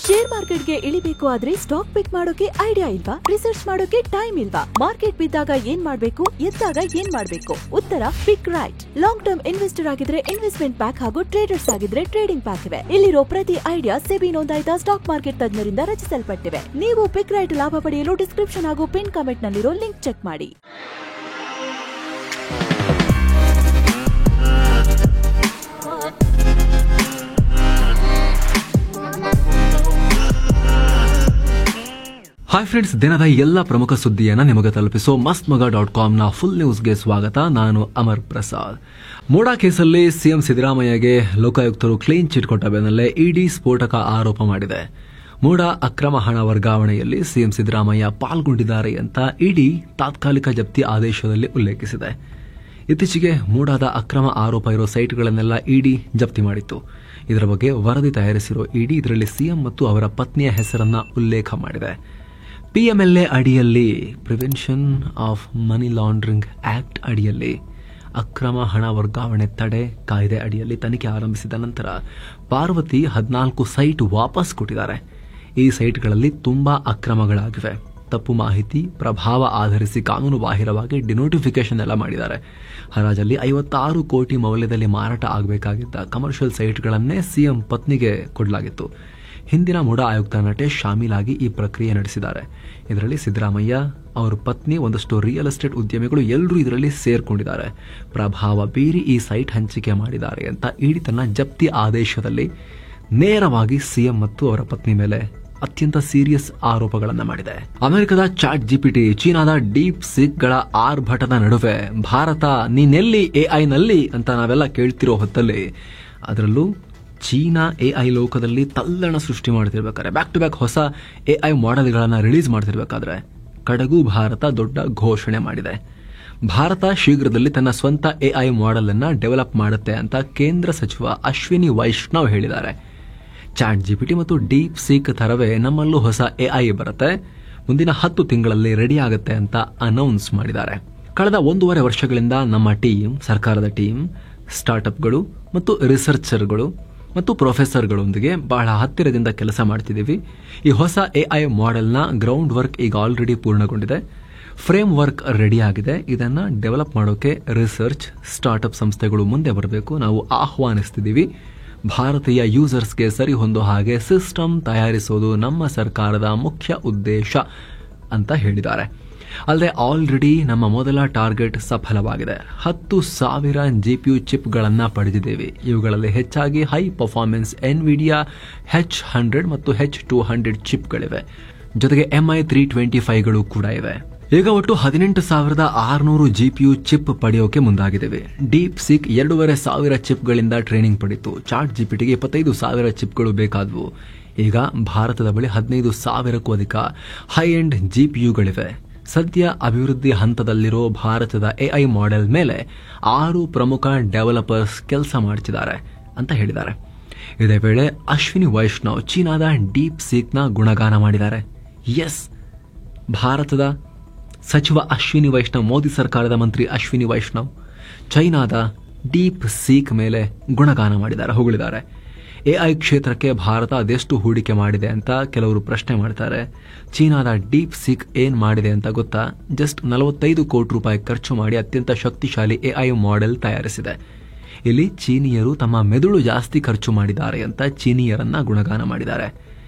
Share ಮಾರ್ಕೆಟ್ಗೆ ಇಳಿಬೇಕು ಆದ್ರೆ stock ಪಿಕ್ ಮಾಡೋಕೆ ಐಡಿಯಾ ಇಲ್ವಾ? ರಿಸರ್ಚ್ ಮಾಡೋಕೆ ಟೈಮ್ ಇಲ್ವಾ? ಮಾರ್ಕೆಟ್ ಬಿದ್ದಾಗ ಏನ್ ಮಾಡ್ಬೇಕು, ಎದ್ದಾಗ ಏನ್ ಮಾಡ್ಬೇಕು? ಉತ್ತರ ಪಿಕ್ ರೈಟ್. ಲಾಂಗ್ ಟರ್ಮ್ ಇನ್ವೆಸ್ಟರ್ ಆಗಿದ್ರೆ ಇನ್ವೆಸ್ಟ್ಮೆಂಟ್ ಪ್ಯಾಕ್ ಹಾಗೂ ಟ್ರೇಡರ್ಸ್ ಆಗಿದ್ರೆ ಟ್ರೇಡಿಂಗ್ ಪ್ಯಾಕ್ ಇವೆ. ಇಲ್ಲಿರೋ ಪ್ರತಿ ಐಡಿಯಾ ಸೆಬಿ ನೋಂದಾಯಿತ ಸ್ಟಾಕ್ ಮಾರ್ಕೆಟ್ ತಜ್ಞರಿಂದ ರಚಿಸಲ್ಪಟ್ಟಿವೆ. ನೀವು ಪಿಕ್ ರೈಟ್ ಲಾಭ ಪಡೆಯಲು ಡಿಸ್ಕ್ರಿಪ್ಷನ್ ಹಾಗೂ ಪಿನ್ ಕಾಮೆಂಟ್ ನಲ್ಲಿರೋ ಲಿಂಕ್ ಚೆಕ್ ಮಾಡಿ. ಹಾಯ್ ಫ್ರೆಂಡ್ಸ್, ದಿನದ ಎಲ್ಲ ಪ್ರಮುಖ ಸುದ್ದಿಯನ್ನು ನಿಮಗೆ ತಲುಪಿಸೋ mastmaga.com ಫುಲ್ ನ್ಯೂಸ್ಗೆ ಸ್ವಾಗತ. ನಾನು ಅಮರ್ ಪ್ರಸಾದ್. ಮೂಡಾ ಕೇಸಲ್ಲಿ ಸಿಎಂ ಸಿದ್ದರಾಮಯ್ಯಗೆ ಲೋಕಾಯುಕ್ತರು ಕ್ಲೀನ್ ಚಿಟ್ ಕೊಟ್ಟ ಬೆನ್ನಲ್ಲೇ ಇಡಿ ಸ್ಫೋಟಕ ಆರೋಪ ಮಾಡಿದೆ. ಮೂಡಾ ಅಕ್ರಮ ಹಣ ವರ್ಗಾವಣೆಯಲ್ಲಿ ಸಿಎಂ ಸಿದ್ದರಾಮಯ್ಯ ಪಾಲ್ಗೊಂಡಿದ್ದಾರೆ ಅಂತ ಇಡಿ ತಾತ್ಕಾಲಿಕ ಜಪ್ತಿ ಆದೇಶದಲ್ಲಿ ಉಲ್ಲೇಖಿಸಿದೆ. ಇತ್ತೀಚೆಗೆ ಮೂಡಾದ ಅಕ್ರಮ ಆರೋಪ ಇರೋ ಸೈಟ್ಗಳನ್ನೆಲ್ಲ ಇಡಿ ಜಪ್ತಿ ಮಾಡಿತ್ತು. ಇದರ ಬಗ್ಗೆ ವರದಿ ತಯಾರಿಸಿರೋ ಇಡಿ ಇದರಲ್ಲಿ ಸಿಎಂ ಮತ್ತು ಅವರ ಪತ್ನಿಯ ಹೆಸರನ್ನ ಉಲ್ಲೇಖ ಮಾಡಿದೆ. ಪಿಎಂಎಲ್ಎ ಅಡಿಯಲ್ಲಿ prevention of money laundering act ಅಡಿಯಲ್ಲಿ ಅಕ್ರಮ ಹಣ ವರ್ಗಾವಣೆ ತಡೆ ಕಾಯ್ದೆ ಅಡಿಯಲ್ಲಿ ತನಿಖೆ ಆರಂಭಿಸಿದ ನಂತರ ಪಾರ್ವತಿ 14 ಸೈಟ್ ವಾಪಸ್ ಕೊಟ್ಟಿದ್ದಾರೆ. ಈ ಸೈಟ್ಗಳಲ್ಲಿ ತುಂಬಾ ಅಕ್ರಮಗಳಾಗಿವೆ. ತಪ್ಪು ಮಾಹಿತಿ, ಪ್ರಭಾವ ಆಧರಿಸಿ ಕಾನೂನು ಬಾಹಿರವಾಗಿ ಡಿನೋಟಿಫಿಕೇಶನ್ ಎಲ್ಲ ಮಾಡಿದ್ದಾರೆ. ಹರಾಜಲ್ಲಿ 56 ಕೋಟಿ ಮೌಲ್ಯದಲ್ಲಿ ಮಾರಾಟ ಆಗಬೇಕಾಗಿದ್ದ ಕಮರ್ಷಿಯಲ್ ಸೈಟ್ಗಳನ್ನೇ ಸಿಎಂ ಪತ್ನಿಗೆ ಕೊಡಲಾಗಿತ್ತು. ಹಿಂದಿನ ಮೂಡಾ ಆಯುಕ್ತ ನಟೇಶ್ ಶಾಮೀಲಾಗಿ ಈ ಪ್ರಕ್ರಿಯೆ ನಡೆಸಿದ್ದಾರೆ. ಇದರಲ್ಲಿ ಸಿದ್ದರಾಮಯ್ಯ, ಅವರ ಪತ್ನಿ, ಒಂದಷ್ಟು ರಿಯಲ್ ಎಸ್ಟೇಟ್ ಉದ್ಯಮಿಗಳು ಎಲ್ಲರೂ ಇದರಲ್ಲಿ ಸೇರ್ಕೊಂಡಿದ್ದಾರೆ. ಪ್ರಭಾವ ಬೀರಿ ಈ ಸೈಟ್ ಹಂಚಿಕೆ ಮಾಡಿದ್ದಾರೆ ಅಂತ ಇಡಿ ತನ್ನ ಜಪ್ತಿ ಆದೇಶದಲ್ಲಿ ನೇರವಾಗಿ ಸಿಎಂ ಮತ್ತು ಅವರ ಪತ್ನಿ ಮೇಲೆ ಅತ್ಯಂತ ಸೀರಿಯಸ್ ಆರೋಪಗಳನ್ನು ಮಾಡಿದೆ. ಅಮೆರಿಕದ ಚಾಟ್ ಜಿಪಿಟಿ, ಚೀನಾದ ಡೀಪ್ ಸಿಕ್ಗಳ ಆರ್ಭಟದ ನಡುವೆ ಭಾರತ ನೀನೆಲ್ಲಿ ಎಐನಲ್ಲಿ ಅಂತ ನಾವೆಲ್ಲ ಕೇಳ್ತಿರೋ ಹೊತ್ತಲ್ಲಿ ಅದರಲ್ಲೂ ಚೀನಾ ಎಐ ಲೋಕದಲ್ಲಿ ತಲ್ಲಣ ಸೃಷ್ಟಿ ಮಾಡ್ತಿರ್ಬೇಕಾದ್ರೆ, ಬ್ಯಾಕ್ ಟು ಬ್ಯಾಕ್ ಹೊಸ ಎಐ ಮಾಡೆಲ್ಗಳನ್ನು ರಿಲೀಸ್ ಮಾಡ್ತಿರ್ಬೇಕಾದ್ರೆ ಕಡೆಗೂ ಭಾರತ ದೊಡ್ಡ ಘೋಷಣೆ ಮಾಡಿದೆ. ಭಾರತ ಶೀಘ್ರದಲ್ಲಿ ತನ್ನ ಸ್ವಂತ ಎಐ ಮಾಡೆಲ್ ಅನ್ನ ಡೆವಲಪ್ ಮಾಡುತ್ತೆ ಅಂತ ಕೇಂದ್ರ ಸಚಿವ ಅಶ್ವಿನಿ ವೈಷ್ಣವ್ ಹೇಳಿದ್ದಾರೆ. ಚಾಟ್ ಜಿಪಿಟಿ ಮತ್ತು ಡೀಪ್ ಸೀಕ್ ತರವೇ ನಮ್ಮಲ್ಲೂ ಹೊಸ ಎಐ ಬರುತ್ತೆ, ಮುಂದಿನ 10 ತಿಂಗಳಲ್ಲಿ ರೆಡಿ ಆಗುತ್ತೆ ಅಂತ ಅನೌನ್ಸ್ ಮಾಡಿದ್ದಾರೆ. ಕಳೆದ 1.5 ವರ್ಷಗಳಿಂದ ನಮ್ಮ ಟೀಮ್, ಸರ್ಕಾರದ ಟೀಮ್, ಸ್ಟಾರ್ಟ್ಅಪ್ಗಳು ಮತ್ತು ರಿಸರ್ಚರ್ಗಳು ಮತ್ತು ಪ್ರೊಫೆಸರ್ಗಳೊಂದಿಗೆ ಬಹಳ ಹತ್ತಿರದಿಂದ ಕೆಲಸ ಮಾಡ್ತಿದ್ದೀವಿ. ಈ ಹೊಸ ಎಐ ಮಾಡೆಲ್ನ ಗ್ರೌಂಡ್ ವರ್ಕ್ ಈಗ ಆಲ್ರೆಡಿ ಪೂರ್ಣಗೊಂಡಿದೆ. ಫ್ರೇಮ್ ವರ್ಕ್ ರೆಡಿ ಆಗಿದೆ. ಇದನ್ನ ಡೆವಲಪ್ ಮಾಡೋಕೆ ರಿಸರ್ಚ್, ಸ್ಟಾರ್ಟ್ಅಪ್ ಸಂಸ್ಥೆಗಳು ಮುಂದೆ ಬರಬೇಕು. ನಾವು ಆಹ್ವಾನಿಸ್ತಿದ್ದೀವಿ. ಭಾರತೀಯ ಯೂಸರ್ಸ್ಗೆ ಸರಿ ಹೊಂದೋ ಹಾಗೆ ಸಿಸ್ಟಮ್ ತಯಾರಿಸೋದು ನಮ್ಮ ಸರ್ಕಾರದ ಮುಖ್ಯ ಉದ್ದೇಶ ಅಂತ ಹೇಳಿದ್ದಾರೆ. ಅಲ್ಲದೆ ಆಲ್ರೆಡಿ ನಮ್ಮ ಮೊದಲ ಟಾರ್ಗೆಟ್ ಸಫಲವಾಗಿದೆ. 10,000 ಜಿಪಿಯು ಚಿಪ್ಗಳನ್ನು ಪಡೆದಿದ್ದೇವೆ. ಇವುಗಳಲ್ಲಿ ಹೆಚ್ಚಾಗಿ ಹೈ ಪರ್ಫಾರ್ಮೆನ್ಸ್ ಎನ್ವಿಡಿಯಾ H100 ಮತ್ತು H200 ಚಿಪ್ಗಳಿವೆ. ಜೊತೆಗೆ MI 325ಗಳು ಕೂಡ ಇವೆ. ಈಗ ಒಟ್ಟು 18,600 ಜಿಪಿಯು ಚಿಪ್ ಪಡೆಯೋಕೆ ಮುಂದಾಗಿದ್ದೇವೆ. ಡೀಪ್ ಸಿಕ್ 2,500 ಚಿಪ್ಗಳಿಂದ ಟ್ರೈನಿಂಗ್ ಪಡೆಯಿತು. ಚಾಟ್ ಜಿಪಿಟಿಗೆ 25,000 ಚಿಪ್ಗಳು ಬೇಕಾದವು. ಈಗ ಭಾರತದ ಬಳಿ 15,000ಕ್ಕೂ ಅಧಿಕ ಹೈ ಎಂಡ್ ಜಿಪಿಯುಗಳಿವೆ. ಸದ್ಯ ಅಭಿವೃದ್ಧಿ ಹಂತದಲ್ಲಿರೋ ಭಾರತದ ಎಐ ಮಾಡೆಲ್ ಮೇಲೆ 6 ಪ್ರಮುಖ ಡೆವಲಪರ್ಸ್ ಕೆಲಸ ಮಾಡ್ತಿದ್ದಾರೆ ಅಂತ ಹೇಳಿದ್ದಾರೆ. ಇದೇ ವೇಳೆ ಅಶ್ವಿನಿ ವೈಷ್ಣವ್ ಚೀನಾದ ಡೀಪ್ ಸೀಕ್ನ ಗುಣಗಾನ ಮಾಡಿದ್ದಾರೆ. ಎಸ್, ಭಾರತದ ಸಚಿವ ಅಶ್ವಿನಿ ವೈಷ್ಣವ್, ಮೋದಿ ಸರ್ಕಾರದ ಮಂತ್ರಿ ಅಶ್ವಿನಿ ವೈಷ್ಣವ್ ಚೈನಾದ ಡೀಪ್ ಸೀಕ್ ಮೇಲೆ ಗುಣಗಾನ ಮಾಡಿದ್ದಾರೆ, ಹೊಗಳಿದ್ದಾರೆ. ಎಐ ಕ್ಷೇತ್ರಕ್ಕೆ ಭಾರತ ಅದೆಷ್ಟು ಹೂಡಿಕೆ ಮಾಡಿದೆ ಅಂತ ಕೆಲವರು ಪ್ರಶ್ನೆ ಮಾಡ್ತಾರೆ. ಚೀನಾದ ಡೀಪ್ ಸಿಕ್ ಏನ್ ಮಾಡಿದೆ ಅಂತ ಗೊತ್ತಾ? ಜಸ್ಟ್ 45 ಕೋಟಿ ರೂಪಾಯಿ ಖರ್ಚು ಮಾಡಿ ಅತ್ಯಂತ ಶಕ್ತಿಶಾಲಿ ಎಐ ಮಾಡೆಲ್ ತಯಾರಿಸಿದೆ. ಇಲ್ಲಿ ಚೀನಿಯರು ತಮ್ಮ ಮೆದುಳು ಜಾಸ್ತಿ ಖರ್ಚು ಮಾಡಿದ್ದಾರೆ ಅಂತ ಚೀನಿಯರನ್ನ ಗುಣಗಾನ ಮಾಡಿದ್ದಾರೆ.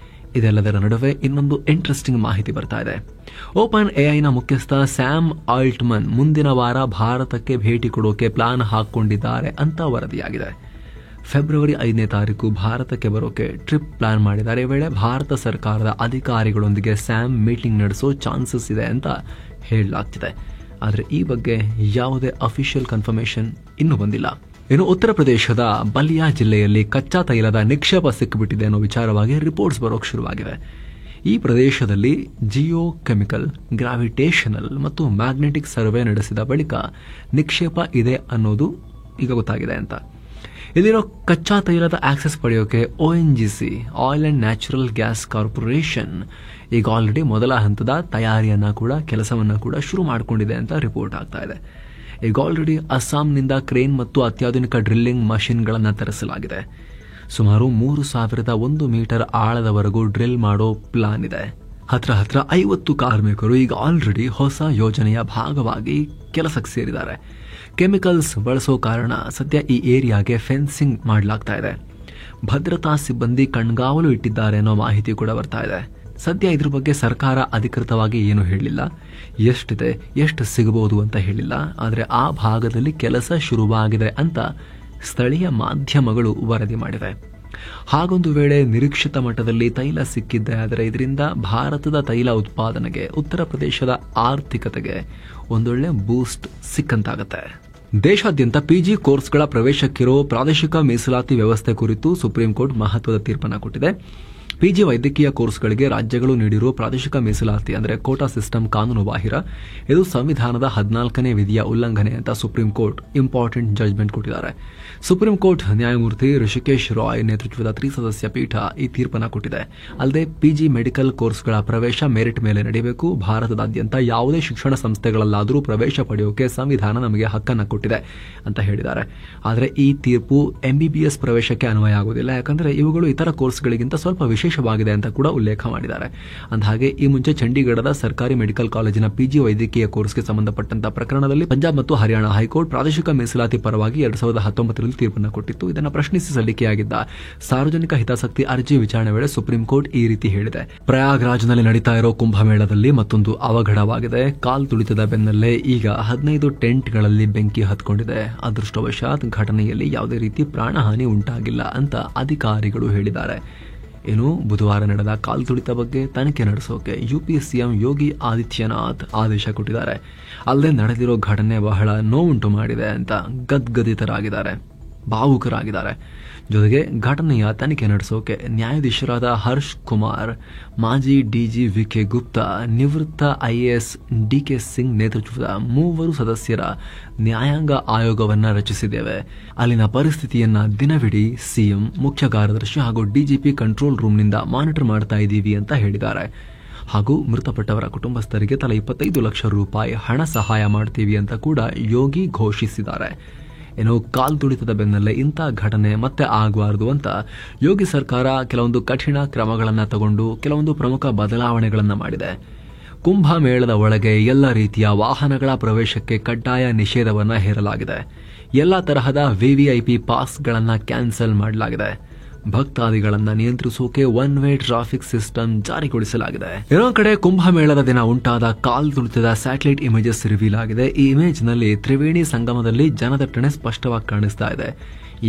ಇದೆಲ್ಲದರ ನಡುವೆ ಇನ್ನೊಂದು ಇಂಟ್ರೆಸ್ಟಿಂಗ್ ಮಾಹಿತಿ ಬರ್ತಾ ಇದೆ. ಓಪನ್ ಎಐನ ಮುಖ್ಯಸ್ಥ ಸ್ಯಾಮ್ ಆಲ್ಟ್ಮನ್ ಮುಂದಿನ ವಾರ ಭಾರತಕ್ಕೆ ಭೇಟಿ ಕೊಡೋಕೆ ಪ್ಲಾನ್ ಹಾಕೊಂಡಿದ್ದಾರೆ ಅಂತ ವರದಿಯಾಗಿದೆ. ಫೆಬ್ರವರಿ 5ನೇ ತಾರೀಕು ಭಾರತಕ್ಕೆ ಬರೋಕೆ ಟ್ರಿಪ್ ಪ್ಲಾನ್ ಮಾಡಿದ್ದಾರೆ. ಈ ವೇಳೆ ಭಾರತ ಸರ್ಕಾರದ ಅಧಿಕಾರಿಗಳೊಂದಿಗೆ ಸ್ಯಾಮ್ ಮೀಟಿಂಗ್ ನಡೆಸೋ ಚಾನ್ಸಸ್ ಇದೆ ಅಂತ ಹೇಳಲಾಗ್ತಿದೆ. ಆದರೆ ಈ ಬಗ್ಗೆ ಯಾವುದೇ ಅಫಿಷಿಯಲ್ ಕನ್ಫರ್ಮೇಷನ್ ಇನ್ನೂ ಬಂದಿಲ್ಲ. ಇನ್ನು ಉತ್ತರ ಪ್ರದೇಶದ ಬಲಿಯಾ ಜಿಲ್ಲೆಯಲ್ಲಿ ಕಚ್ಚಾ ತೈಲದ ನಿಕ್ಷೇಪ ಸಿಕ್ಕಿಬಿಟ್ಟಿದೆ ಅನ್ನೋ ವಿಚಾರವಾಗಿ ರಿಪೋರ್ಟ್ಸ್ ಬರೋಕೆ ಶುರುವಾಗಿವೆ. ಈ ಪ್ರದೇಶದಲ್ಲಿ ಜಿಯೋ ಕೆಮಿಕಲ್, ಗ್ರಾವಿಟೇಷನಲ್ ಮತ್ತು ಮ್ಯಾಗ್ನೆಟಿಕ್ ಸರ್ವೆ ನಡೆಸಿದ ಬಳಿಕ ನಿಕ್ಷೇಪ ಇದೆ ಅನ್ನೋದು ಈಗ ಗೊತ್ತಾಗಿದೆ ಅಂತ. ಇಲ್ಲಿರೋ ಕಚ್ಚಾ ತೈಲದ ಆಕ್ಸೆಸ್ ಪಡೆಯೋಕೆ ONGC, oil and natural gas corporation, ಈಗ ಆಲ್ರೆಡಿ ಮೊದಲ ಹಂತದ ತಯಾರಿಯನ್ನ ಕೂಡ ಕೆಲಸವನ್ನ ಕೂಡ ಶುರು ಮಾಡಿಕೊಂಡಿದೆ ಅಂತ ರಿಪೋರ್ಟ್ ಆಗ್ತಾ ಇದೆ. ಈಗ ಆಲ್ರೆಡಿ ಅಸ್ಸಾಂನಿಂದ ಕ್ರೇನ್ ಮತ್ತು ಅತ್ಯಾಧುನಿಕ ಡ್ರಿಲ್ಲಿಂಗ್ ಮಷಿನ್ಗಳನ್ನು ತರಿಸಲಾಗಿದೆ. ಸುಮಾರು 3,001 ಮೀಟರ್ ಆಳದವರೆಗೂ ಡ್ರಿಲ್ ಮಾಡೋ ಪ್ಲಾನ್ ಇದೆ. ಹತ್ರ 50 ಕಾರ್ಮಿಕರು ಈಗ ಆಲ್ರೆಡಿ ಹೊಸ ಯೋಜನೆಯ ಭಾಗವಾಗಿ ಕೆಲಸಕ್ಕೆ ಸೇರಿದ್ದಾರೆ. ಕೆಮಿಕಲ್ಸ್ ಬಳಸೋ ಕಾರಣ ಸದ್ಯ ಈ ಏರಿಯಾಗೆ ಫೆನ್ಸಿಂಗ್ ಮಾಡಲಾಗ್ತಾ ಇದೆ. ಭದ್ರತಾ ಸಿಬ್ಬಂದಿ ಕಣ್ಗಾವಲು ಇಟ್ಟಿದ್ದಾರೆ ಅನ್ನೋ ಮಾಹಿತಿ ಕೂಡ ಬರ್ತಾ ಇದೆ. ಸದ್ಯ ಇದ್ರ ಬಗ್ಗೆ ಸರ್ಕಾರ ಅಧಿಕೃತವಾಗಿ ಏನು ಹೇಳಿಲ್ಲ, ಎಷ್ಟಿದೆ ಎಷ್ಟು ಸಿಗಬಹುದು ಅಂತ ಹೇಳಿಲ್ಲ. ಆದರೆ ಆ ಭಾಗದಲ್ಲಿ ಕೆಲಸ ಶುರುವಾಗಿದೆ ಅಂತ ಸ್ಥಳೀಯ ಮಾಧ್ಯಮಗಳು ವರದಿ ಮಾಡಿವೆ. ಹಾಗೊಂದು ವೇಳೆ ನಿರೀಕ್ಷಿತ ಮಟ್ಟದಲ್ಲಿ ತೈಲ ಸಿಕ್ಕಿದ್ದೆ ಆದರೆ ಇದರಿಂದ ಭಾರತದ ತೈಲ ಉತ್ಪಾದನೆಗೆ, ಉತ್ತರ ಪ್ರದೇಶದ ಆರ್ಥಿಕತೆಗೆ ಒಂದೊಳ್ಳೆ ಬೂಸ್ಟ್ ಸಿಕ್ಕಂತಾಗತ್ತೆ. ದೇಶಾದ್ಯಂತ ಪಿಜಿ ಕೋರ್ಸ್ಗಳ ಪ್ರವೇಶಕ್ಕಿರೋ ಪ್ರಾದೇಶಿಕ ಮೀಸಲಾತಿ ವ್ಯವಸ್ಥೆ ಕುರಿತು ಸುಪ್ರೀಂ ಕೋರ್ಟ್ ಮಹತ್ವದ ತೀರ್ಪನ್ನು ಕೊಟ್ಟಿದೆ. ಪಿಜಿ ವೈದ್ಯಕೀಯ ಕೋರ್ಸ್ಗಳಿಗೆ ರಾಜ್ಯಗಳು ನೀಡಿರುವ ಪ್ರಾದೇಶಿಕ ಮೀಸಲಾತಿ ಅಂದರೆ ಕೋಟಾ ಸಿಸ್ಟಮ್ ಕಾನೂನು ಬಾಹಿರ. ಇದು ಸಂವಿಧಾನದ 14ನೇ ವಿಧಿಯ ಉಲ್ಲಂಘನೆ ಅಂತ ಸುಪ್ರೀಂ ಕೋರ್ಟ್ ಇಂಪಾರ್ಟೆಂಟ್ ಜಜ್ಮೆಂಟ್ ಕೊಟ್ಟಿದ್ದಾರೆ. ಸುಪ್ರೀಂ ಕೋರ್ಟ್ ನ್ಯಾಯಮೂರ್ತಿ ಋಷಿಕೇಶ್ ರಾಯ್ ನೇತೃತ್ವದ 3 ಸದಸ್ಯ ಪೀಠ ಈ ತೀರ್ಪನ್ನು ಕೊಟ್ಟಿದೆ. ಅಲ್ಲದೆ ಪಿಜಿ ಮೆಡಿಕಲ್ ಕೋರ್ಸ್ಗಳ ಪ್ರವೇಶ ಮೆರಿಟ್ ಮೇಲೆ ನಡೆಯಬೇಕು. ಭಾರತದಾದ್ಯಂತ ಯಾವುದೇ ಶಿಕ್ಷಣ ಸಂಸ್ಥೆಗಳಲ್ಲಾದರೂ ಪ್ರವೇಶ ಪಡೆಯೋಕೆ ಸಂವಿಧಾನ ನಮಗೆ ಹಕ್ಕನ್ನು ಕೊಟ್ಟಿದೆ ಅಂತ ಹೇಳಿದ್ದಾರೆ. ಆದರೆ ಈ ತೀರ್ಪು ಎಂಬಿಬಿಎಸ್ ಪ್ರವೇಶಕ್ಕೆ ಅನ್ವಯ ಆಗುವುದಿಲ್ಲ, ಯಾಕಂದರೆ ಇವುಗಳು ಇತರ ಕೋರ್ಸ್ಗಳಿಗಿಂತ ಸ್ವಲ್ಪ ವಿಶೇಷವಾಗಿದೆ ಅಂತ ಕೂಡ ಉಲ್ಲೇಖ ಮಾಡಿದ್ದಾರೆ. ಅಂದಹಾಗೆ ಈ ಮುಂಚೆ ಚಂಡೀಗಢದ ಸರ್ಕಾರಿ ಮೆಡಿಕಲ್ ಕಾಲೇಜಿನ ಪಿಜಿ ವೈದ್ಯಕೀಯ ಕೋರ್ಸ್ಗೆ ಸಂಬಂಧಪಟ್ಟಂತಹ ಪ್ರಕರಣದಲ್ಲಿ ಪಂಜಾಬ್ ಮತ್ತು ಹರಿಯಾಣ ಹೈಕೋರ್ಟ್ ಪ್ರಾದೇಶಿಕ ಮೀಸಲಾತಿ ಪರವಾಗಿ 2019ರಲ್ಲಿ ತೀರ್ಪನ್ನು ಕೊಟ್ಟಿತ್ತು. ಇದನ್ನು ಪ್ರಶ್ನಿಸಿ ಸಲ್ಲಿಕೆಯಾಗಿದ್ದ ಸಾರ್ವಜನಿಕ ಹಿತಾಸಕ್ತಿ ಅರ್ಜಿ ವಿಚಾರಣೆ ವೇಳೆ ಸುಪ್ರೀಂ ಕೋರ್ಟ್ ಈ ರೀತಿ ಹೇಳಿದೆ. ಪ್ರಯಾಗ್ರಾಜ್ನಲ್ಲಿ ನಡೀತಾ ಇರೋ ಕುಂಭಮೇಳದಲ್ಲಿ ಮತ್ತೊಂದು ಅವಘಡವಾಗಿದೆ. ಕಾಲ್ ತುಳಿತದ ಬೆನ್ನಲ್ಲೇ ಈಗ 15 ಟೆಂಟ್ಗಳಲ್ಲಿ ಬೆಂಕಿ ಹತ್ಕೊಂಡಿದೆ. ಅದೃಷ್ಟವಶಾತ್ ಘಟನೆಯಲ್ಲಿ ಯಾವುದೇ ರೀತಿ ಪ್ರಾಣಹಾನಿ ಉಂಟಾಗಿಲ್ಲ ಅಂತ ಅಧಿಕಾರಿಗಳು ಹೇಳಿದ್ದಾರೆ. ಇನ್ನು ಬುಧವಾರ ನಡೆದ ಕಾಲ್ ತುಳಿತ ಬಗ್ಗೆ ತನಿಖೆ ನಡೆಸೋಕೆ ಯುಪಿ ಸಿಎಂ ಯೋಗಿ ಆದಿತ್ಯನಾಥ್ ಆದೇಶ ಕೊಟ್ಟಿದ್ದಾರೆ. ಅಲ್ಲದೆ ನಡೆದಿರೋ ಘಟನೆ ಬಹಳ ನೋವುಂಟು ಮಾಡಿದೆ ಅಂತ ಗದ್ಗದಿತರಾಗಿದ್ದಾರೆ, ಭಾವುಕರಾಗಿದ್ದಾರೆ. ಜೊತೆಗೆ ಘಟನೆಯ ತನಿಖೆ ನಡೆಸೋಕೆ ನ್ಯಾಯಾಧೀಶರಾದ ಹರ್ಷ್ ಕುಮಾರ್, ಮಾಜಿ ಡಿಜಿ ವಿಕೆ ಗುಪ್ತಾ, ನಿವೃತ್ತ ಐಎಎಸ್ ಡಿಕೆ ಸಿಂಗ್ ನೇತೃತ್ವದ 3 ಸದಸ್ಯರ ನ್ಯಾಯಾಂಗ ಆಯೋಗವನ್ನ ರಚಿಸಿದ್ದೇವೆ. ಅಲ್ಲಿನ ಪರಿಸ್ಥಿತಿಯನ್ನ ದಿನವಿಡೀ ಸಿಎಂ, ಮುಖ್ಯ ಕಾರ್ಯದರ್ಶಿ ಹಾಗೂ ಡಿಜಿಪಿ ಕಂಟ್ರೋಲ್ ರೂಮ್ನಿಂದ ಮಾನಿಟರ್ ಮಾಡ್ತಾ ಇದ್ದೀವಿ ಅಂತ ಹೇಳಿದ್ದಾರೆ. ಹಾಗೂ ಮೃತಪಟ್ಟವರ ಕುಟುಂಬಸ್ಥರಿಗೆ ತಲಾ 25 ಲಕ್ಷ ರೂಪಾಯಿ ಹಣ ಸಹಾಯ ಮಾಡ್ತೀವಿ ಅಂತ ಕೂಡ ಯೋಗಿ ಘೋಷಿಸಿದ್ದಾರೆ. ಏನೋ ಕಾಲ್ ತುಳಿತದ ಬೆನ್ನಲ್ಲೇ ಇಂಥ ಘಟನೆ ಮತ್ತೆ ಆಗಬಾರದು ಅಂತ ಯೋಗಿ ಸರ್ಕಾರ ಕೆಲವೊಂದು ಕಠಿಣ ಕ್ರಮಗಳನ್ನು ತಗೊಂಡು ಕೆಲವೊಂದು ಪ್ರಮುಖ ಬದಲಾವಣೆಗಳನ್ನು ಮಾಡಿದೆ. ಕುಂಭಮೇಳದ ಒಳಗೆ ಎಲ್ಲ ರೀತಿಯ ವಾಹನಗಳ ಪ್ರವೇಶಕ್ಕೆ ಕಡ್ಡಾಯ ನಿಷೇಧವನ್ನು ಹೇರಲಾಗಿದೆ. ಎಲ್ಲ ತರಹದ ವಿವಿಐಪಿ ಪಾಸ್ಗಳನ್ನು ಕ್ಯಾನ್ಸಲ್ ಮಾಡಲಾಗಿದೆ. ಭಕ್ತಾದಿಗಳನ್ನ ನಿಯಂತ್ರಿಸೋಕೆ 1 ವೇ ಟ್ರಾಫಿಕ್ ಸಿಸ್ಟಮ್ ಜಾರಿಗೊಳಿಸಲಾಗಿದೆ. ಇನ್ನೊಂದು ಕಡೆ ಕುಂಭಮೇಳದ ದಿನ ಉಂಟಾದ ಕಾಲ್ ತುಳಿತದ ಸ್ಯಾಟಲೈಟ್ ಇಮೇಜಸ್ ರಿವೀಲ್ ಆಗಿದೆ. ಈ ಇಮೇಜ್ ನಲ್ಲಿ ತ್ರಿವೇಣಿ ಸಂಗಮದಲ್ಲಿ ಜನದಟ್ಟಣೆ ಸ್ಪಷ್ಟವಾಗಿ ಕಾಣಿಸ್ತಾ ಇದೆ.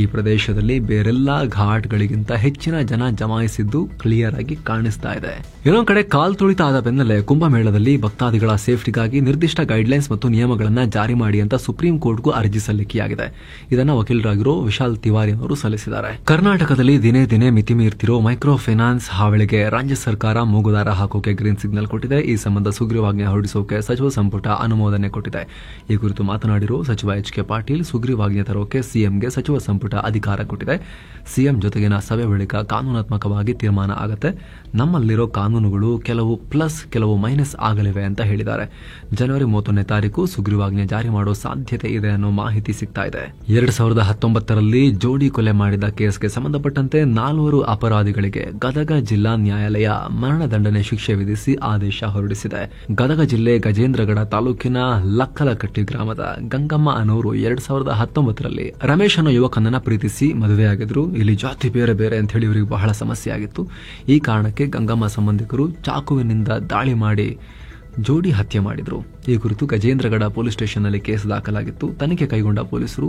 ಈ ಪ್ರದೇಶದಲ್ಲಿ ಬೇರೆಲ್ಲಾ ಘಾಟ್ಗಳಿಗಿಂತ ಹೆಚ್ಚಿನ ಜನ ಜಮಾಯಿಸಿದ್ದು ಕ್ಲಿಯರ್ ಆಗಿ ಕಾಣಿಸ್ತಾ ಇದೆ. ಇನ್ನೊಂದು ಕಡೆ ಕಾಲ್ ತುಳಿತ ಆದ ಬೆನ್ನಲ್ಲೇ ಕುಂಭಮೇಳದಲ್ಲಿ ಭಕ್ತಾದಿಗಳ ಸೇಫ್ಟಿಗಾಗಿ ನಿರ್ದಿಷ್ಟ ಗೈಡ್ಲೈನ್ಸ್ ಮತ್ತು ನಿಯಮಗಳನ್ನು ಜಾರಿ ಮಾಡಿ ಅಂತ ಸುಪ್ರೀಂ ಕೋರ್ಟ್ಗೂ ಅರ್ಜಿ ಸಲ್ಲಿಕೆಯಾಗಿದೆ. ಇದನ್ನ ವಕೀಲರಾಗಿರೋ ವಿಶಾಲ್ ತಿವಾರಿ ಅವರು ಸಲ್ಲಿಸಿದ್ದಾರೆ. ಕರ್ನಾಟಕದಲ್ಲಿ ದಿನೇ ದಿನೇ ಮಿತಿ ಮೀರ್ತಿರೋ ಮೈಕ್ರೋ ಫೈನಾನ್ಸ್ ಹಾವಳಿಗೆ ರಾಜ್ಯ ಸರ್ಕಾರ ಮೂಗುದಾರ ಹಾಕೋಕೆ ಗ್ರೀನ್ ಸಿಗ್ನಲ್ ಕೊಟ್ಟಿದೆ. ಈ ಸಂಬಂಧ ಸುಗ್ರೀವಾಜ್ಞೆ ಹೊರಡಿಸೋಕೆ ಸಚಿವ ಸಂಪುಟ ಅನುಮೋದನೆ ಕೊಟ್ಟಿದೆ. ಈ ಕುರಿತು ಮಾತನಾಡಿರೋ ಸಚಿವ ಎಚ್.ಕೆ. ಪಾಟೀಲ್, ಸುಗ್ರೀವಾಜ್ಞೆ ತರೋಕೆ ಸಿಎಂಗೆ ಸಚಿವ ಸಂಪುಟ ಅಧಿಕಾರ ಕೊಟ್ಟಿದೆ. ಸಿಎಂ ಜೊತೆಗಿನ ಸಭೆ ಬಳಿಕ ಕಾನೂನಾತ್ಮಕವಾಗಿ ತೀರ್ಮಾನ ಆಗತ್ತೆ. ನಮ್ಮಲ್ಲಿರೋ ಕಾನೂನುಗಳು ಕೆಲವು ಪ್ಲಸ್ ಕೆಲವು ಮೈನಸ್ ಆಗಲಿವೆ ಅಂತ ಹೇಳಿದ್ದಾರೆ. ಜನವರಿ 31ನೇ ತಾರೀಕು ಸುಗ್ರೀವಾಜ್ಞೆ ಜಾರಿ ಮಾಡೋ ಸಾಧ್ಯತೆ ಇದೆ ಅನ್ನೋ ಮಾಹಿತಿ ಸಿಗ್ತಾ ಇದೆ. 2019ರಲ್ಲಿ ಜೋಡಿ ಕೊಲೆ ಮಾಡಿದ ಕೇಸ್ಗೆ ಸಂಬಂಧಪಟ್ಟಂತೆ 4 ಅಪರಾಧಿಗಳಿಗೆ ಗದಗ ಜಿಲ್ಲಾ ನ್ಯಾಯಾಲಯ ಮರಣದಂಡನೆ ಶಿಕ್ಷೆ ವಿಧಿಸಿ ಆದೇಶ ಹೊರಡಿಸಿದೆ. ಗದಗ ಜಿಲ್ಲೆ ಗಜೇಂದ್ರಗಡ ತಾಲೂಕಿನ ಲಕ್ಕಲಕಟ್ಟಿ ಗ್ರಾಮದ ಗಂಗಮ್ಮ ಅನ್ನೋರು 2019ರಲ್ಲಿ ರಮೇಶ್ ಅನ್ನೋ ಯುವಕನನ್ನ ಪ್ರೀತಿಸಿ ಮದುವೆಯಾಗಿದ್ರು. ಇಲ್ಲಿ ಜಾತಿ ಬೇರೆ ಬೇರೆ ಅಂತ ಹೇಳಿ ಇವರಿಗೆ ಬಹಳ ಸಮಸ್ಯೆ ಆಗಿತ್ತು. ಈ ಕಾರಣಕ್ಕೆ ಗಂಗಮ್ಮ ಸಂಬಂಧಿಕರು ಚಾಕುವಿನಿಂದ ದಾಳಿ ಮಾಡಿ ಜೋಡಿ ಹತ್ಯೆ ಮಾಡಿದ್ರು. ಈ ಕುರಿತು ಗಜೇಂದ್ರಗಡ ಪೊಲೀಸ್ ಸ್ಟೇಷನ್ನಲ್ಲಿ ಕೇಸ್ ದಾಖಲಾಗಿತ್ತು. ತನಿಖೆ ಕೈಗೊಂಡ ಪೊಲೀಸರು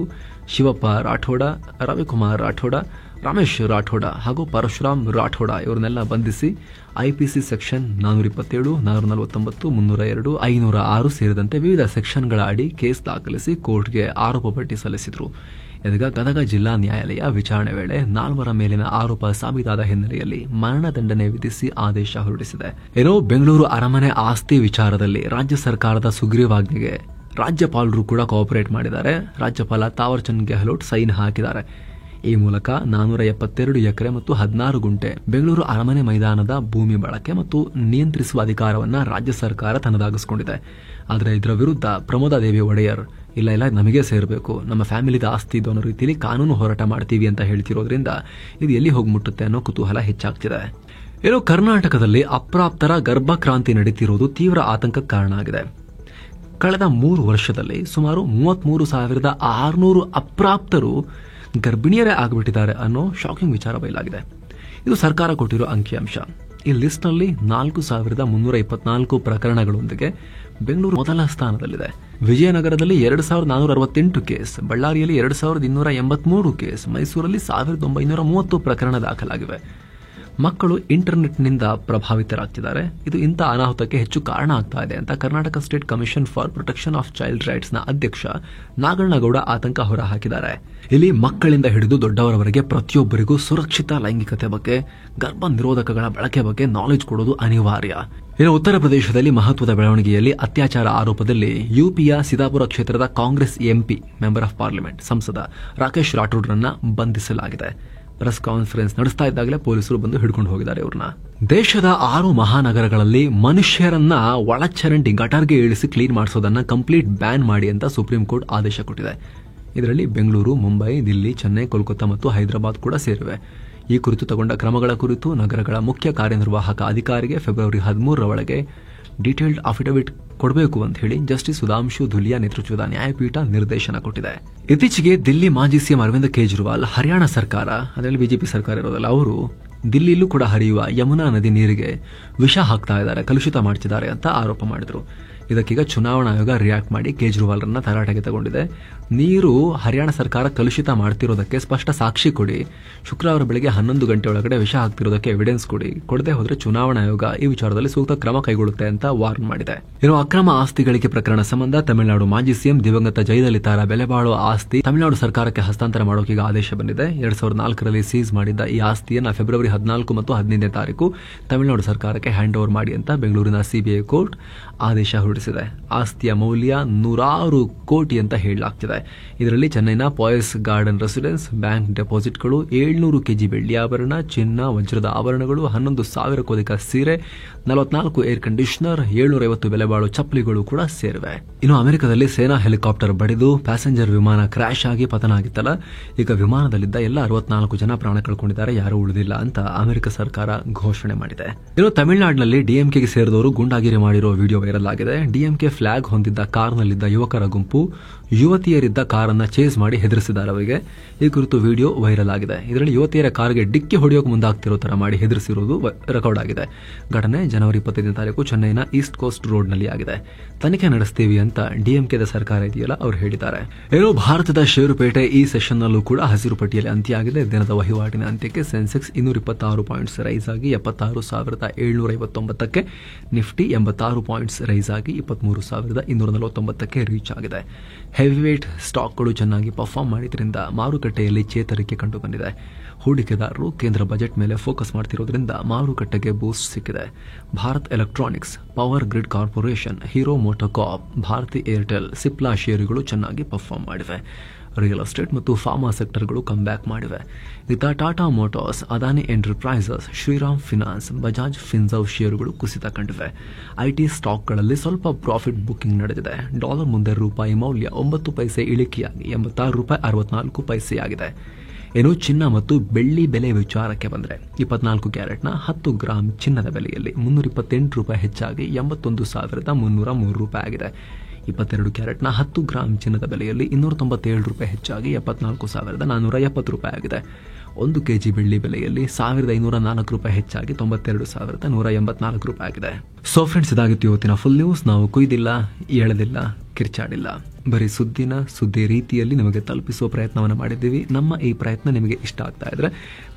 ಶಿವಪ್ಪ ರಾಠೋಡ, ರವಿಕುಮಾರ್ ರಾಠೋಡ, ರಮೇಶ್ ರಾಠೋಡ ಹಾಗೂ ಪರಶುರಾಮ್ ರಾಠೋಡ ಇವರನ್ನೆಲ್ಲ ಬಂಧಿಸಿ ಐಪಿಸಿ ಸೆಕ್ಷನ್ 427, 449, 302, 506 ಸೇರಿದಂತೆ ವಿವಿಧ ಸೆಕ್ಷನ್ಗಳ ಅಡಿ ಕೇಸ್ ದಾಖಲಿಸಿ ಕೋರ್ಟ್ಗೆ ಆರೋಪ ಪಟ್ಟಿ ಸಲ್ಲಿಸಿದ್ರು. ಇದೀಗ ಗದಗ ಜಿಲ್ಲಾ ನ್ಯಾಯಾಲಯ ವಿಚಾರಣೆ ವೇಳೆ 4 ಮೇಲಿನ ಆರೋಪ ಸಾಬೀತಾದ ಹಿನ್ನೆಲೆಯಲ್ಲಿ ಮರಣದಂಡನೆ ವಿಧಿಸಿ ಆದೇಶ ಹೊರಡಿಸಿದೆ. ಏನೋ ಬೆಂಗಳೂರು ಅರಮನೆ ಆಸ್ತಿ ವಿಚಾರದಲ್ಲಿ ರಾಜ್ಯ ಸರ್ಕಾರದ ಸುಗ್ರೀವಾಜ್ಞೆಗೆ ರಾಜ್ಯಪಾಲರು ಕೂಡ ಕೋಆಪರೇಟ್ ಮಾಡಿದ್ದಾರೆ. ರಾಜ್ಯಪಾಲ ತಾವರ್ ಚಂದ್ ಗೆಹ್ಲೋಟ್ ಸೈನ್ ಹಾಕಿದ್ದಾರೆ. ಈ ಮೂಲಕ 472 ಎಕರೆ ಮತ್ತು 16 ಗುಂಟೆ ಬೆಂಗಳೂರು ಅರಮನೆ ಮೈದಾನದ ಭೂಮಿ ಬಳಕೆ ಮತ್ತು ನಿಯಂತ್ರಿಸುವ ಅಧಿಕಾರವನ್ನು ರಾಜ್ಯ ಸರ್ಕಾರ ತನ್ನದಾಗಿಸಿಕೊಂಡಿದೆ. ಆದರೆ ಇದರ ವಿರುದ್ಧ ಪ್ರಮೋದಾದೇವಿ ಒಡೆಯರ್ ಇಲ್ಲ ನಮಗೆ ಸೇರಬೇಕು, ನಮ್ಮ ಫ್ಯಾಮಿಲಿದ ಆಸ್ತಿ ಇದು ಅನ್ನೋ ರೀತಿಯಲ್ಲಿ ಕಾನೂನು ಹೋರಾಟ ಮಾಡ್ತೀವಿ ಅಂತ ಹೇಳ್ತಿರೋದ್ರಿಂದ ಇದು ಎಲ್ಲಿ ಹೋಗಿ ಮುಟ್ಟುತ್ತೆ ಅನ್ನೋ ಕುತೂಹಲ ಹೆಚ್ಚಾಗ್ತಿದೆ. ಏನೋ ಕರ್ನಾಟಕದಲ್ಲಿ ಅಪ್ರಾಪ್ತರ ಗರ್ಭಕ್ರಾಂತಿ ನಡೀತಿರೋದು ತೀವ್ರ ಆತಂಕಕ್ಕೆ ಕಾರಣ ಆಗಿದೆ. ಕಳೆದ 3 ವರ್ಷದಲ್ಲಿ ಸುಮಾರು 33,600 ಅಪ್ರಾಪ್ತರು ಗರ್ಭಿಣಿಯರೇ ಆಗಿಬಿಟ್ಟಿದ್ದಾರೆ ಅನ್ನೋ ಶಾಕಿಂಗ್ ವಿಚಾರ ಬಯಲಾಗಿದೆ. ಇದು ಸರ್ಕಾರ ಕೊಟ್ಟಿರೋ ಅಂಕಿಅಂಶ. ಈ ಲಿಸ್ಟ್ನಲ್ಲಿ 4,324 ಪ್ರಕರಣಗಳೊಂದಿಗೆ ಬೆಂಗಳೂರು ಮೊದಲ ಸ್ಥಾನದಲ್ಲಿದೆ. ವಿಜಯನಗರದಲ್ಲಿ 2,468 ಕೇಸ್, ಬಳ್ಳಾರಿಯಲ್ಲಿ 2,283 ಕೇಸ್, ಮೈಸೂರಲ್ಲಿ 1,930 ಪ್ರಕರಣ ದಾಖಲಾಗಿವೆ. ಮಕ್ಕಳು ಇಂಟರ್ನೆಟ್ನಿಂದ ಪ್ರಭಾವಿತರಾಗ್ತಿದ್ದಾರೆ. ಇದು ಇಂಥ ಅನಾಹುತಕ್ಕೆ ಹೆಚ್ಚು ಕಾರಣ ಆಗ್ತಾ ಇದೆ ಅಂತ Karnataka state commission for protection of child ರೈಟ್ಸ್ನ ಅಧ್ಯಕ್ಷ ನಾಗಣ್ಣಗೌಡ ಆತಂಕ ಹೊರಹಾಕಿದ್ದಾರೆ. ಇಲ್ಲಿ ಮಕ್ಕಳಿಂದ ಹಿಡಿದು ದೊಡ್ಡವರವರೆಗೆ ಪ್ರತಿಯೊಬ್ಬರಿಗೂ ಸುರಕ್ಷಿತ ಲೈಂಗಿಕತೆ ಬಗ್ಗೆ, ಗರ್ಭ ನಿರೋಧಕಗಳ ಬಳಕೆ ಬಗ್ಗೆ ನಾಲೆಜ್ ಕೊಡೋದು ಅನಿವಾರ್ಯ. ಇನ್ನು ಉತ್ತರ ಪ್ರದೇಶದಲ್ಲಿ ಮಹತ್ವದ ಬೆಳವಣಿಗೆಯಲ್ಲಿ ಅತ್ಯಾಚಾರ ಆರೋಪದಲ್ಲಿ ಯುಪಿಯ ಸಿದಾಪುರ ಕ್ಷೇತ್ರದ Congress MP, member of parliament, ಸಂಸದ ರಾಕೇಶ್ ರಾಠೋಡ್ರನ್ನ ಬಂಧಿಸಲಾಗಿದೆ. ಪ್ರೆಸ್ ಕಾನ್ಫರೆನ್ಸ್ ನಡೆಸ್ತಾ ಇದ್ದಾಗಲೇ ಪೊಲೀಸರು ಬಂದು ಹಿಡ್ಕೊಂಡು ಹೋಗಿದ್ದಾರೆ ಇವ್ರನ್ನ. ದೇಶದ 6 ಮಹಾನಗರಗಳಲ್ಲಿ ಮನುಷ್ಯರನ್ನ ಒಳಚರಂಡಿ ಗಟಾರ್ಗೆ ಇಳಿಸಿ ಕ್ಲೀನ್ ಮಾಡಿಸೋದನ್ನ ಕಂಪ್ಲೀಟ್ ಬ್ಯಾನ್ ಮಾಡಿ ಅಂತ ಸುಪ್ರೀಂ ಕೋರ್ಟ್ ಆದೇಶ ಕೊಟ್ಟಿದೆ. ಇದರಲ್ಲಿ ಬೆಂಗಳೂರು, ಮುಂಬೈ, ದಿಲ್ಲಿ, ಚೆನ್ನೈ, ಕೋಲ್ಕತ್ತಾ ಮತ್ತು ಹೈದರಾಬಾದ್ ಕೂಡ ಸೇರಿವೆ. ಈ ಕುರಿತು ತಗೊಂಡ ಕ್ರಮಗಳ ಕುರಿತು ನಗರಗಳ ಮುಖ್ಯ ಕಾರ್ಯನಿರ್ವಾಹಕ ಅಧಿಕಾರಿಗೆ ಫೆಬ್ರವರಿ 13ರ ಒಳಗೆ ಡೀಟೇಲ್ಡ್ ಅಫಿಡವಿಟ್ ಕೊಡಬೇಕು ಅಂತ ಹೇಳಿ ಜಸ್ಟಿಸ್ ಸುಧಾಂಶು ಧುಲಿಯಾ ನೇತೃತ್ವದ ನ್ಯಾಯಪೀಠ ನಿರ್ದೇಶನ ಕೊಟ್ಟಿದೆ. ಇತ್ತೀಚೆಗೆ ದಿಲ್ಲಿ ಮಾಜಿ ಸಿಎಂ ಅರವಿಂದ್ ಕೇಜ್ರಿವಾಲ್ ಹರಿಯಾಣ ಸರ್ಕಾರ, ಅದರಲ್ಲಿ ಬಿಜೆಪಿ ಸರ್ಕಾರ ಇರೋದಲ್ಲ, ಅವರು ದಿಲ್ಲಿಯಲ್ಲೂ ಕೂಡ ಹರಿಯುವ ಯಮುನಾ ನದಿ ನೀರಿಗೆ ವಿಷ ಹಾಕ್ತಾ ಇದ್ದಾರೆ, ಕಲುಷಿತ ಮಾಡ್ತಿದ್ದಾರೆ ಅಂತ ಆರೋಪ ಮಾಡಿದ್ರು. ಇದಕ್ಕೀಗ ಚುನಾವಣಾ ಆಯೋಗ ರಿಯಾಕ್ಟ್ ಮಾಡಿ ಕೇಜ್ರಿವಾಲ್ರನ್ನ ತರಾಟೆಗೆ ತಗೊಂಡಿದೆ. ನೀರು ಹರಿಯಾಣ ಸರ್ಕಾರ ಕಲುಷಿತ ಮಾಡ್ತಿರೋದಕ್ಕೆ ಸ್ಪಷ್ಟ ಸಾಕ್ಷಿ ಕೊಡಿ, ಶುಕ್ರವಾರ ಬೆಳಗ್ಗೆ 11 ಗಂಟೆ ಒಳಗಡೆ ವಿಷ ಹಾಕ್ತಿರೋದಕ್ಕೆ ಎವಿಡೆನ್ಸ್ ಕೊಡಿ, ಕೊಡದೆ ಹೋದ್ರೆ ಚುನಾವಣಾ ಆಯೋಗ ಈ ವಿಚಾರದಲ್ಲಿ ಸೂಕ್ತ ಕ್ರಮ ಕೈಗೊಳ್ಳುತ್ತೆ ಅಂತ ವಾರ್ನ್ ಮಾಡಿದೆ. ಇನ್ನು ಅಕ್ರಮ ಆಸ್ತಿ ಗಳಿಕೆ ಪ್ರಕರಣ ಸಂಬಂಧ ತಮಿಳುನಾಡು ಮಾಜಿ ಸಿಎಂ ದಿವಂಗತ ಜಯಲಲಿತಾರ ಬೆಲೆ ಬಾಳುವ ಆಸ್ತಿ ತಮಿಳುನಾಡು ಸರ್ಕಾರಕ್ಕೆ ಹಸ್ತಾಂತರ ಮಾಡೋಕೆ ಈಗ ಆದೇಶ ಬಂದಿದೆ. 2004ರಲ್ಲಿ ಸೀಸ್ ಮಾಡಿದ್ದ ಈ ಆಸ್ತಿಯನ್ನು ಫೆಬ್ರವರಿ 14 ಮತ್ತು 15ನೇ ತಾರೀಕು ತಮಿಳುನಾಡು ಸರ್ಕಾರಕ್ಕೆ ಹ್ಯಾಂಡ್ ಓವರ್ ಮಾಡಿ ಅಂತ ಬೆಂಗಳೂರಿನ ಸಿಬಿಐ ಕೋರ್ಟ್ ಆದೇಶ ಹೊರಡಿಸಿದೆ. ಆಸ್ತಿಯ ಮೌಲ್ಯ 100 ಕೋಟಿ ಅಂತ ಹೇಳಲಾಗ್ತಿದೆ. ಇದರಲ್ಲಿ ಚೆನ್ನೈನ ಪಾಯಸ್ ಗಾರ್ಡನ್ ರೆಸಿಡೆನ್ಸ್, ಬ್ಯಾಂಕ್ ಡೆಪಾಸಿಟ್ಗಳು, 700 ಕೆಜಿ ಬೆಳ್ಳಿ ಆಭರಣ, ಚಿನ್ನ, ವಜ್ರದ ಆಭರಣಗಳು, 11,000ಕ್ಕೂ ಅಧಿಕ ಸೀರೆ, 44 ಏರ್ ಕಂಡೀಷನರ್, 750 ಬೆಲೆ ಬಾಳೋ ಚಪ್ಪಲಿಗಳು ಕೂಡ ಸೇರಿವೆ. ಇನ್ನು ಅಮೆರಿಕದಲ್ಲಿ ಸೇನಾ ಹೆಲಿಕಾಪ್ಟರ್ ಬಡಿದು ಪ್ಯಾಸೆಂಜರ್ ವಿಮಾನ ಕ್ರಾಶ್ ಆಗಿ ಪತನ ಆಗಿತ್ತಲ್ಲ, ಈಗ ವಿಮಾನದಲ್ಲಿದ್ದ ಎಲ್ಲ 64 ಜನ ಪ್ರಾಣ ಕಳ್ಕೊಂಡಿದ್ದಾರೆ, ಯಾರೂ ಉಳಿದಿಲ್ಲ ಅಂತ ಅಮೆರಿಕ ಸರ್ಕಾರ ಘೋಷಣೆ ಮಾಡಿದೆ. ಇನ್ನು ತಮಿಳುನಾಡಿನಲ್ಲಿ ಡಿಎಂಕೆಗೆ ಸೇರಿದವರು ಗುಂಡಾಗಿರಿ ಮಾಡಿರೋ ವಿಡಿಯೋ ವೈರಲ್ ಆಗಿದೆ. ಡಿಎಂಕೆ ಫ್ಲಾಗ್ ಹೊಂದಿದ್ದ ಕಾರ್ನಲ್ಲಿದ್ದ ಯುವಕರ ಗುಂಪು ಯುವತಿಯರಿದ್ದ ಕಾರನ್ನ ಚೇಸ್ ಮಾಡಿ ಹೆದರಿಸಿದ್ದಾರೆ ಅವರಿಗೆ. ಈ ಕುರಿತು ವಿಡಿಯೋ ವೈರಲ್ ಆಗಿದೆ. ಇದರಲ್ಲಿ ಯುವತಿಯರ ಕಾರ್ಗೆ ಡಿಕ್ಕಿ ಹೊಡೆಯೋಕೆ ಮುಂದಾಗ್ತಿರೋ ತರ ಮಾಡಿ ಹೆದರಿಸಿರುವುದು ರೆಕಾರ್ಡ್ ಆಗಿದೆ. ಘಟನೆ ಜನವರಿ 25ನೇ ತಾರೀಕು ಚೆನ್ನೈನ ಈಸ್ಟ್ ಕೋಸ್ಟ್ ರೋಡ್ನಲ್ಲಿ ಆಗಿದೆ. ತನಿಖೆ ನಡೆಸ್ತೀವಿ ಅಂತ ಡಿಎಂಕೆದ ಸರ್ಕಾರ ಇದೆಯಲ್ಲ ಅವರು ಹೇಳಿದ್ದಾರೆ. ಏನೋ ಭಾರತದ ಷೇರುಪೇಟೆ ಈ ಸೆಷನ್ನಲ್ಲೂ ಕೂಡ ಹಸಿರು ಪಟ್ಟಿಯಲ್ಲಿ ಅಂತ್ಯ ಆಗಿದೆ. ದಿನದ ವಹಿವಾಟಿನ ಅಂತ್ಯಕ್ಕೆ ಸೆನ್ಸೆಕ್ಸ್ 226 ಪಾಯಿಂಟ್ಸ್ ರೈಸ್ ಆಗಿ 76,759ಕ್ಕೆ, ನಿಫ್ಟಿ 86 ಪಾಯಿಂಟ್ಸ್ ರೈಸ್ ಆಗಿ 23,249ಕ್ಕೆ ರೀಚ್ ಆಗಿದೆ. ಹೆವಿವೇಟ್ ಸ್ಟಾಕ್ಗಳು ಚೆನ್ನಾಗಿ ಪರ್ಫಾರ್ಮ್ ಮಾಡಿದ್ರಿಂದ ಮಾರುಕಟ್ಟೆಯಲ್ಲಿ ಚೇತರಿಕೆ ಕಂಡುಬಂದಿದೆ. ಹೂಡಿಕೆದಾರರು ಕೇಂದ್ರ ಬಜೆಟ್ ಮೇಲೆ ಫೋಕಸ್ ಮಾಡ್ತಿರೋದ್ರಿಂದ ಮಾರುಕಟ್ಟೆಗೆ ಬೂಸ್ಟ್ ಸಿಕ್ಕಿದೆ. Bharat electronics, power grid corporation, Hero MotoCorp, Bharti Airtel, Cipla ಷೇರುಗಳು ಚೆನ್ನಾಗಿ ಪರ್ಫಾರ್ಮ್ ಮಾಡಿವೆ. ರಿಯಲ್ ಎಸ್ಟೇಟ್ ಮತ್ತು ಫಾರ್ಮಾ ಸೆಕ್ಟರ್ಗಳು ಕಮ್ ಬ್ಯಾಕ್ ಮಾಡಿವೆ. ಇತ್ತ Tata motors, Adani enterprises, Shriram finance, Bajaj Finserv ಷೇರುಗಳು ಕುಸಿತ ಕಂಡಿವೆ. ಐಟಿ ಸ್ಟಾಕ್ಗಳಲ್ಲಿ ಸ್ವಲ್ಪ ಪ್ರಾಫಿಟ್ ಬುಕಿಂಗ್ ನಡೆದಿದೆ. ಡಾಲರ್ ಮುಂದೆ ರೂಪಾಯಿ ಮೌಲ್ಯ 9 ಪೈಸೆ ಇಳಿಕೆಯಾಗಿ 86 ರೂಪಾಯಿ 64 ಪೈಸೆಯಾಗಿದೆ. ಇನ್ನು ಚಿನ್ನ ಮತ್ತು ಬೆಳ್ಳಿ ಬೆಲೆ ವಿಚಾರಕ್ಕೆ ಬಂದರೆ 24 ಕ್ಯಾರೆಟ್ನ 10 ಗ್ರಾಂ ಚಿನ್ನದ ಬೆಲೆಯಲ್ಲಿ 328 ರೂಪಾಯಿ ಹೆಚ್ಚಾಗಿ 81,303 ರೂಪಾಯಿ ಆಗಿದೆ. 22 ಕ್ಯಾರೆಟ್ನ 10 ಗ್ರಾಂ ಚಿನ್ನದ ಬೆಲೆಯಲ್ಲಿ 297 ರೂಪಾಯಿ ಹೆಚ್ಚಾಗಿ 74,470 ರೂಪಾಯಿ ಆಗಿದೆ. 1 ಕೆಜಿ ಬೆಳ್ಳಿ ಬೆಲೆಯಲ್ಲಿ 1,504 ರೂಪಾಯಿ ಹೆಚ್ಚಾಗಿ 92,184 ರೂಪಾಯಿ ಆಗಿದೆ. ಸೊ ಫ್ರೆಂಡ್ಸ್, ಇದಾಗಿತ್ತು ಇವತ್ತಿನ ಫುಲ್ ನ್ಯೂಸ್. ನಾವು ಕುಯ್ದಿಲ್ಲ, ಎಳೆದಿಲ್ಲ, ಕಿರ್ಚಾಡಿಲ್ಲ, ಬರೀ ಸುದ್ದಿ ರೀತಿಯಲ್ಲಿ ನಿಮಗೆ ತಲುಪಿಸುವ ಪ್ರಯತ್ನವನ್ನು ಮಾಡಿದ್ದೀವಿ. ನಮ್ಮ ಈ ಪ್ರಯತ್ನ ನಿಮಗೆ ಇಷ್ಟ ಆಗ್ತಾ ಇದ್ರೆ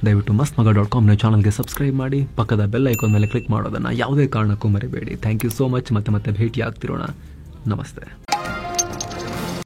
ದಯವಿಟ್ಟು mastmaga.com ಚಾನಲ್ಗೆ ಸಬ್ಸ್ಕ್ರೈಬ್ ಮಾಡಿ, ಪಕ್ಕದ ಬೆಲ್ ಐಕಾನ್ ಮೇಲೆ ಕ್ಲಿಕ್ ಮಾಡೋದನ್ನು ಯಾವುದೇ ಕಾರಣಕ್ಕೂ ಮರಿಬೇಡಿ. Thank you so much. ಮತ್ತೆ ಭೇಟಿ ಆಗ್ತಿರೋಣ. ನಮಸ್ತೆ.